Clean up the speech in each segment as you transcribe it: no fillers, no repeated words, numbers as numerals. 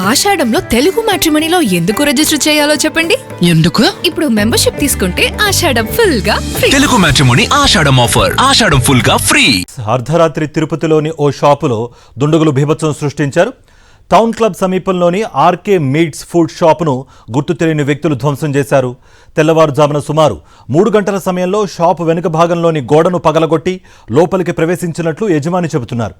ఆషాఢంలో తెలుగు మ్యాట్రిమోనీలో ఎందుకు రిజిస్టర్ చేయాలో చెప్పండి. ఎందుకు? ఇప్పుడు మెంబర్షిప్ తీసుకుంటే ఆషాఢం ఫుల్ గా ఫ్రీ. తెలుగు మ్యాట్రిమోనీ ఆషాఢం ఆఫర్. ఆషాఢం ఫుల్ గా ఫ్రీ. అర్ధరాత్రి తిరుపతిలోని ఓ షాపులో దుండగులు బీభత్సం సృష్టించారు. టౌన్ క్లబ్ సమీపంలోని ఆర్కే మీట్స్ ఫుడ్ షాపును గుర్తు తెలియని వ్యక్తులు ధ్వంసం చేశారు. తెల్లవారుజామున సుమారు 3 గంటల సమయంలో షాపు వెనుక భాగంలోని గోడను పగలగొట్టి లోపలికి ప్రవేశించినట్లు యజమాని చెబుతున్నారు.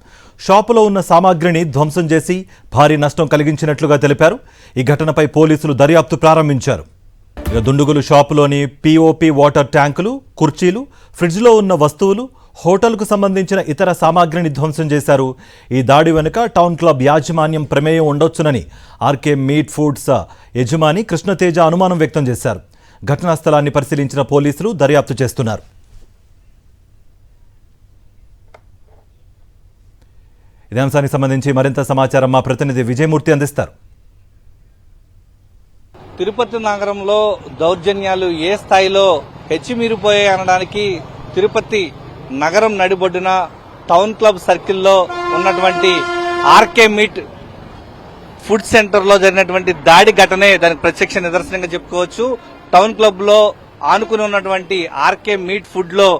షాపులో ఉన్న సామాగ్రిని ధ్వంసం చేసి భారీ నష్టం కలిగించినట్లుగా తెలిపారు. ఈ ఘటనపై పోలీసులు దర్యాప్తు ప్రారంభించారు. దుండగులు షాపులోని పిఓపి వాటర్ ట్యాంకులు, కుర్చీలు, ఫ్రిడ్జ్లో ఉన్న వస్తువులు, హోటల్కు సంబంధించిన ఇతర సామాగ్రిని ధ్వంసం చేశారు. ఈ దాడి వెనుక టౌన్ క్లబ్ యాజమాన్యం ప్రమేయం ఉండొచ్చునని ఆర్కే మీట్ ఫుడ్స్ యజమాని కృష్ణతేజ అనుమానం వ్యక్తం చేశారు. ఘటనా స్థలాన్ని పరిశీలించిన పోలీసులు దర్యాప్తు చేస్తున్నారు. ఇదే అంశానికి సంబంధించి మరింత సమాచారం మా ప్రతినిధి విజయమూర్తి అందిస్తారు. తిరుపతి నగరంలో దౌర్జన్యాలు ఏ స్థాయిలో హెచ్చిమీరిపోయాయి అనడానికి తిరుపతి నగరం నడిబొడ్డున టౌన్ క్లబ్ సర్కిల్లో ఉన్నటువంటి ఆర్కే మీట్ ఫుడ్ సెంటర్లో జరిగినటువంటి దాడి ఘటనే దానికి ప్రత్యక్ష నిదర్శనంగా చెప్పుకోవచ్చు. టౌన్ క్లబ్ లో ఆనుకుని ఉన్నటువంటి ఆర్కే మీట్ ఫుడ్ లో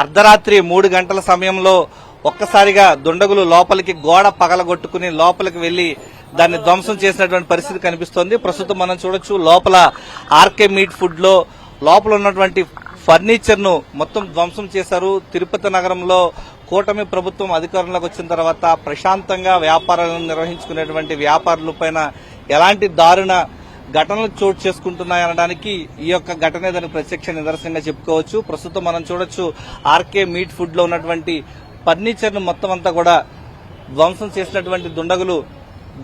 అర్ధరాత్రి 3 గంటల సమయంలో ఒక్కసారిగా దుండగులు లోపలికి గోడ పగలగొట్టుకుని లోపలికి వెళ్లి దాన్ని ధ్వంసం చేసినటువంటి పరిస్థితి కనిపిస్తోంది. ప్రస్తుతం మనం చూడొచ్చు లోపల ఆర్కే మీట్ ఫుడ్ లో లోపల ఉన్నటువంటి ఫర్నిచర్ ను మొత్తం ధ్వంసం చేశారు. తిరుపతి నగరంలో కూటమి ప్రభుత్వం అధికారంలోకి వచ్చిన తర్వాత ప్రశాంతంగా వ్యాపారాలను నిర్వహించుకునేటువంటి వ్యాపారులపైన ఎలాంటి దారుణ ఘటనలు చోటు చేసుకుంటున్నాయనడానికి ఈ యొక్క ఘటనే దానికి ప్రత్యక్ష నిదర్శనంగా చెప్పుకోవచ్చు. ప్రస్తుతం మనం చూడొచ్చు ఆర్కే మీట్ ఫుడ్ లో ఉన్నటువంటి ఫర్నిచర్ ను మొత్తం అంతా కూడా ధ్వంసం చేసినటువంటి దుండగులు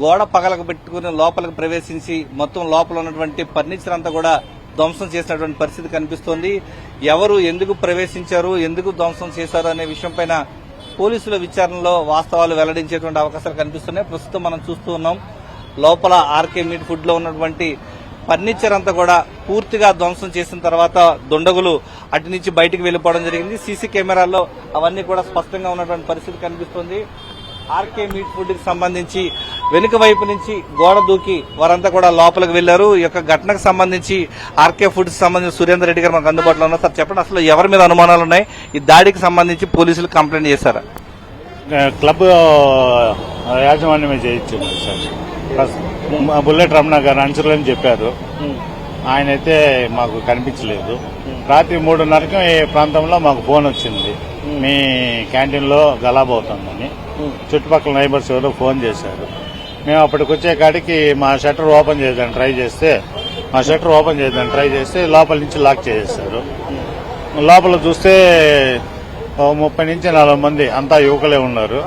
గోడ పగలకు పెట్టుకుని లోపలికి ప్రవేశించి మొత్తం లోపల ఉన్నటువంటి ఫర్నిచర్ అంతా కూడా ధ్వంసం చేసినటువంటి పరిస్థితి కనిపిస్తోంది. ఎవరు ఎందుకు ప్రవేశించారు, ఎందుకు ధ్వంసం చేశారు అనే విషయంపైన పోలీసుల విచారణలో వాస్తవాలు వెల్లడించేటువంటి అవకాశాలు కనిపిస్తున్నాయి. ప్రస్తుతం మనం చూస్తూ ఉన్నాం లోపల ఆర్కే మీట్ ఫుడ్ లో ఉన్నటువంటి ఫర్నిచర్ అంతా కూడా పూర్తిగా ధ్వంసం చేసిన తర్వాత దుండగులు అటు నుంచి బయటికి వెళ్లిపోవడం జరిగింది. సీసీ కెమెరాల్లో అవన్నీ కూడా స్పష్టంగా ఉన్నటువంటి పరిస్థితి కనిపిస్తుంది. ఆర్కే మీట్ ఫుడ్ కి సంబంధించి వెనుక వైపు నుంచి గోడ దూకి వారంతా కూడా లోపలికి వెళ్లారు. ఈ యొక్క ఘటనకు సంబంధించి ఆర్కే ఫుడ్ కి సంబంధించి సురేందర్ రెడ్డి గారు మనకు అందుబాటులో ఉన్నారు. సార్ చెప్పండి, అసలు ఎవరి మీద అనుమానాలు ఉన్నాయి? ఈ దాడికి సంబంధించి పోలీసులు కంప్లైంట్ చేశారా? క్లబ్ యాజమాన్యమే చేయించింది సార్. బుల్లెట్ రమణ గారు అంచులని చెప్పారు. ఆయన అయితే మాకు కనిపించలేదు. రాత్రి 3:30కి ఈ ప్రాంతంలో మాకు ఫోన్ వచ్చింది, మీ క్యాంటీన్ లో గలాబా అవుతుందని. చుట్టుపక్కల నైబర్స్ ఎవరో ఫోన్ చేశారు. మేము అప్పటికి వచ్చే కాడికి మా షట్టర్ ఓపెన్ చేయడానికి ట్రై చేస్తే లోపల నుంచి లాక్ చేసేశారు. లోపల చూస్తే 30 నుంచి 40 మంది అంతా యువకులే ఉన్నారు.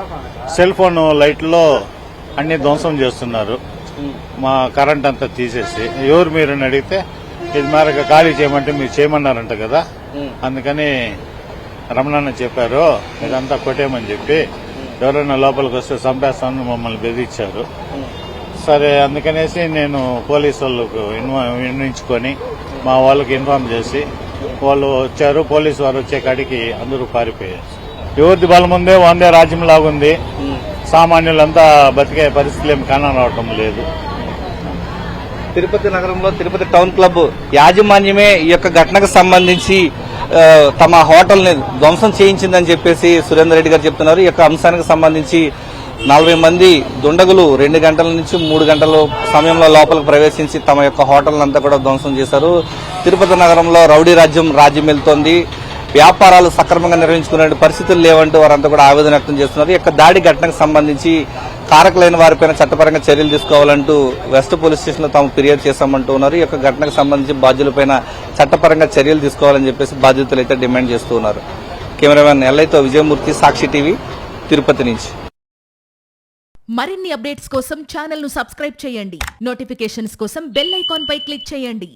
సెల్ ఫోన్ లైట్లో అన్ని ధ్వంసం చేస్తున్నారు. మా కరెంట్ అంతా తీసేసి ఎవరు మీరు అని అడిగితే ఇది మేరకు ఖాళీ చేయమంటే మీరు చేయమన్నారంట కదా, అందుకని రమణన్న చెప్పారు ఇదంతా కొట్టేయమని చెప్పి, ఎవరైనా లోపలికి వస్తే చంపేస్తామని మమ్మల్ని బెదిరించారు. సరే అందుకనేసి నేను పోలీసు వాళ్ళకు వినిపించుకొని మా వాళ్ళకి ఇన్ఫార్మ్ చేసి వాళ్ళు వచ్చారు. పోలీసు వారు వచ్చే కాడికి అందరూ పారిపోయారు. ఎవరిది బలం ఉందే వందే రాజ్యం లాగుంది. సామాన్యులంతా బతికే పరిస్థితులు ఏమి కానరావటం లేదు. తిరుపతి నగరంలో తిరుపతి టౌన్ క్లబ్ యాజమాన్యమే ఈ యొక్క ఘటనకు సంబంధించి తమ హోటల్ ని ధ్వంసం చేయించిందని చెప్పేసి సురేందర్ రెడ్డి గారు చెప్తున్నారు. ఈ యొక్క అంశానికి సంబంధించి 40 మంది దుండగులు 2 గంటల నుంచి 3 గంటల సమయంలో లోపలికి ప్రవేశించి తమ యొక్క హోటల్ అంతా కూడా ధ్వంసం చేశారు. తిరుపతి నగరంలో రౌడీ రాజ్యం వెళ్తోంది. వ్యాపారాలు సక్రమంగా నిర్వహించుకునే పరిస్థితులు లేవంటూ వారంతా కూడా ఆవేదన వ్యక్తం చేస్తున్నారు. ఈ యొక్క దాడి ఘటనకు సంబంధించి కారకులైన వారిపైన చట్టపరంగా చర్యలు తీసుకోవాలంటూ వెస్ట్ పోలీస్ స్టేషన్ లో తాము ఫిర్యాదు చేశామంటూ ఉన్నారు. ఈ యొక్క ఘటనకు సంబంధించి బాధ్యులపైన చట్టపరంగా చర్యలు తీసుకోవాలని చెప్పేసి బాధితులు అయితే డిమాండ్ చేస్తూ ఉన్నారు. కెమెరామెన్ ఎల్ఐతో విజయమూర్తి, సాక్షి టీవీ, తిరుపతి నుంచి. మరిన్ని అప్డేట్స్ కోసం ఛానల్ ను సబ్స్క్రైబ్ చేయండి. నోటిఫికేషన్స్ కోసం బెల్ ఐకాన్ పై క్లిక్ చేయండి.